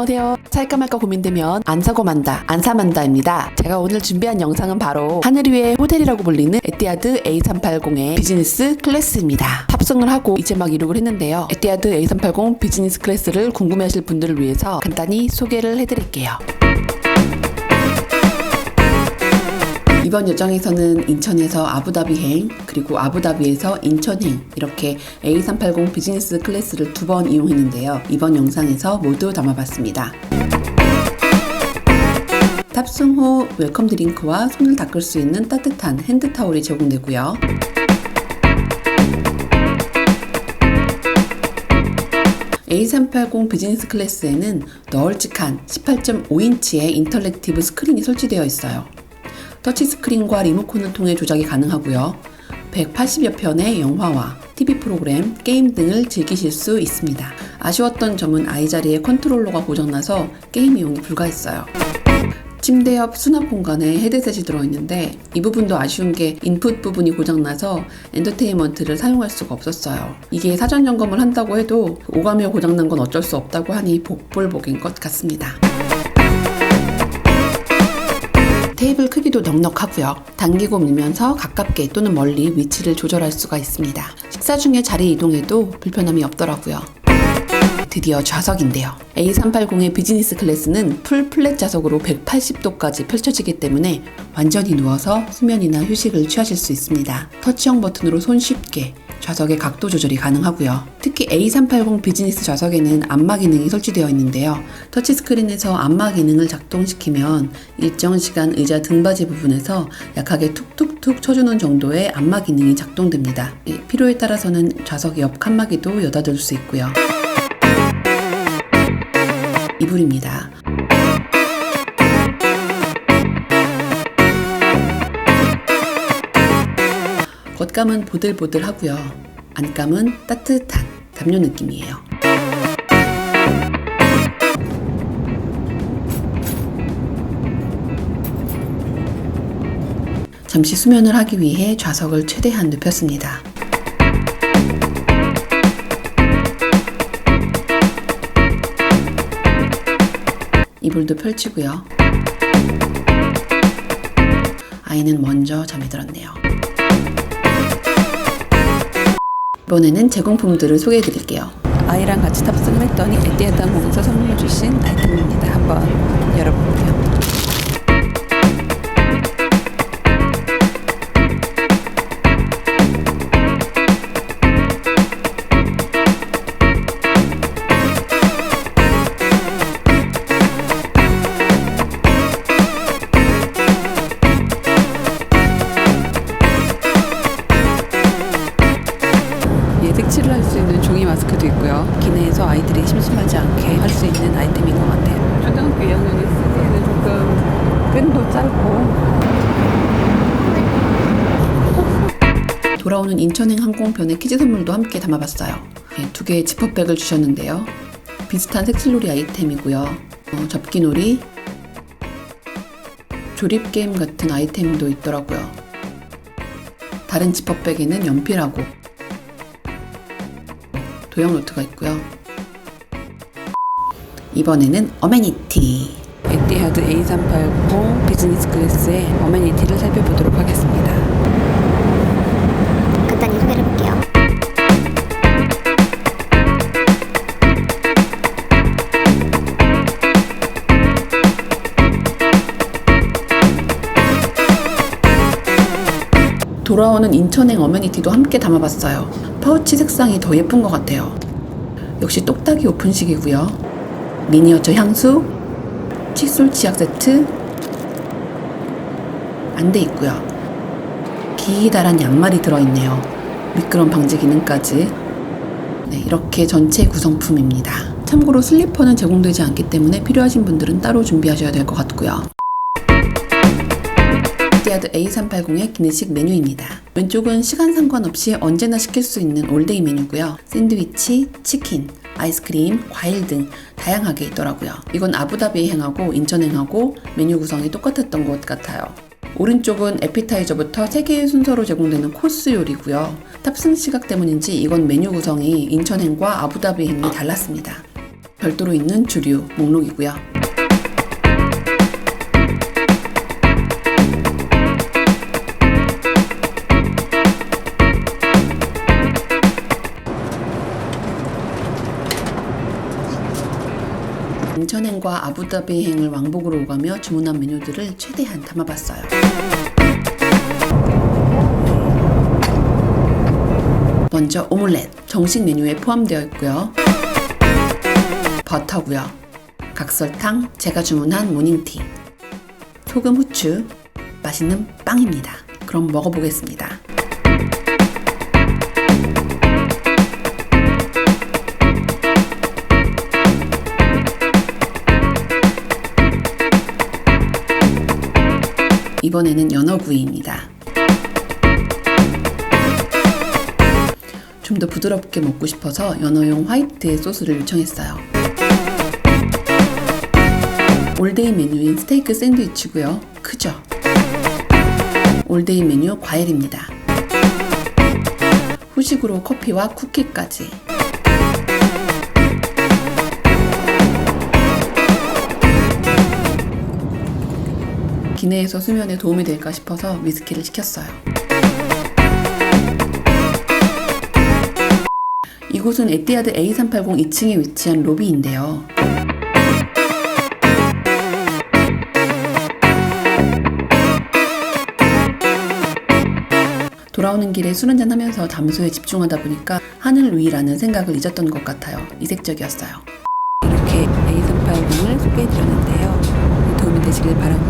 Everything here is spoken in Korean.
안녕하세요. 살까 말까 고민되면 안 사고 만다, 안 사만다입니다. 제가 오늘 준비한 영상은 바로 하늘 위의 호텔이라고 불리는 에티하드 A380의 비즈니스 클래스입니다. 탑승을 하고 이제 막 이륙을 했는데요. 에티하드 A380 비즈니스 클래스를 궁금해하실 분들을 위해서 간단히 소개를 해드릴게요. 이번 여정에서는 인천에서 아부다비행, 그리고 아부다비에서 인천행 이렇게 A380 비즈니스 클래스를 2번 이용했는데요. 이번 영상에서 모두 담아봤습니다. 탑승 후 웰컴 드링크와 손을 닦을 수 있는 따뜻한 핸드타올이 제공되고요. A380 비즈니스 클래스에는 널찍한 18.5인치의 인터랙티브 스크린이 설치되어 있어요. 터치스크린과 리모컨을 통해 조작이 가능하고요. 180여 편의 영화와 TV 프로그램, 게임 등을 즐기실 수 있습니다. 아쉬웠던 점은 아이자리에 컨트롤러가 고장나서 게임 이용이 불가했어요. 침대 옆 수납 공간에 헤드셋이 들어있는데 이 부분도 아쉬운 게 인풋 부분이 고장나서 엔터테인먼트를 사용할 수가 없었어요. 이게 사전 점검을 한다고 해도 오가며 고장난 건 어쩔 수 없다고 하니 복불복인 것 같습니다. 테이블 크기도 넉넉하고요. 당기고 밀면서 가깝게 또는 멀리 위치를 조절할 수가 있습니다. 식사 중에 자리 이동해도 불편함이 없더라고요. 드디어 좌석인데요. A380의 비즈니스 클래스는 풀 플랫 좌석으로 180도까지 펼쳐지기 때문에 완전히 누워서 수면이나 휴식을 취하실 수 있습니다. 터치형 버튼으로 손쉽게 좌석의 각도 조절이 가능하고요. 특히 A380 비즈니스 좌석에는 안마 기능이 설치되어 있는데요. 터치스크린에서 안마 기능을 작동시키면 일정 시간 의자 등받이 부분에서 약하게 툭툭툭 쳐주는 정도의 안마 기능이 작동됩니다. 필요에 따라서는 좌석 옆 칸막이도 여닫을 수 있고요. 이불입니다. 겉감은 보들보들하고요. 안감은 따뜻한 담요 느낌이에요. 잠시 수면을 하기 위해 좌석을 최대한 눕혔습니다. 이불도 펼치고요. 아이는 먼저 잠이 들었네요. 이번에는 제공품들을 소개해드릴게요. 아이랑 같이 탑승을 했더니 에티하드 항공에서 선물로 주신 아이템입니다. 한번 열어볼게요. 색칠을 할 수 있는 종이 마스크도 있고요. 기내에서 아이들이 심심하지 않게 할 수 있는 아이템인 것 같아요. 초등학교 2학년이 쓰기에는 조금 끈도 짧고. 돌아오는 인천행 항공편의 키즈 선물도 함께 담아봤어요. 2개의 지퍼백을 주셨는데요. 비슷한 색칠놀이 아이템이고요. 접기놀이, 조립게임 같은 아이템도 있더라고요. 다른 지퍼백에는 연필하고 도형 노트가 있고요. 이번에는 어메니티. 에티하드 A380 비즈니스 클래스의 어메니티를 살펴보도록 하겠습니다. 간단히 소개를 해볼게요. 돌아오는 인천행 어메니티도 함께 담아봤어요. 파우치 색상이 더 예쁜 것 같아요. 역시 똑딱이 오픈식이고요. 미니어처 향수, 칫솔 치약 세트, 안대 있고요. 기다란 양말이 들어있네요. 미끄럼 방지 기능까지. 이렇게 전체 구성품입니다. 참고로 슬리퍼는 제공되지 않기 때문에 필요하신 분들은 따로 준비하셔야 될 것 같고요. 에티하드 A380의 기내식 메뉴입니다. 왼쪽은 시간 상관없이 언제나 시킬 수 있는 올데이 메뉴고요. 샌드위치, 치킨, 아이스크림, 과일 등 다양하게 있더라고요. 이건 아부다비행하고 인천행하고 메뉴 구성이 똑같았던 것 같아요. 오른쪽은 에피타이저부터 3개의 순서로 제공되는 코스 요리고요. 탑승 시각 때문인지 이건 메뉴 구성이 인천행과 아부다비행이 달랐습니다. 별도로 있는 주류 목록이고요. 인천행과 아부다비행을 왕복으로 오가며 주문한 메뉴들을 최대한 담아봤어요. 먼저 오믈렛, 정식 메뉴에 포함되어 있고요. 버터고요. 각설탕, 제가 주문한 모닝티, 소금, 후추, 맛있는 빵입니다. 그럼 먹어보겠습니다. 이번에는 연어구이입니다. 좀 더 부드럽게 먹고 싶어서 연어용 화이트 소스를 요청했어요. 올데이 메뉴인 스테이크 샌드위치고요. 크죠? 올데이 메뉴 과일입니다. 후식으로 커피와 쿠키까지. 기내에서 수면에 도움이 될까 싶어서 위스키를 시켰어요. 이곳은 에티하드 A380 2층에 위치한 로비인데요. 돌아오는 길에 술 한잔 하면서 담소에 집중하다 보니까 하늘 위라는 생각을 잊었던 것 같아요. 이색적이었어요. 이렇게 A380을 소개해드렸는데요. 도움이 되시길 바랍니다.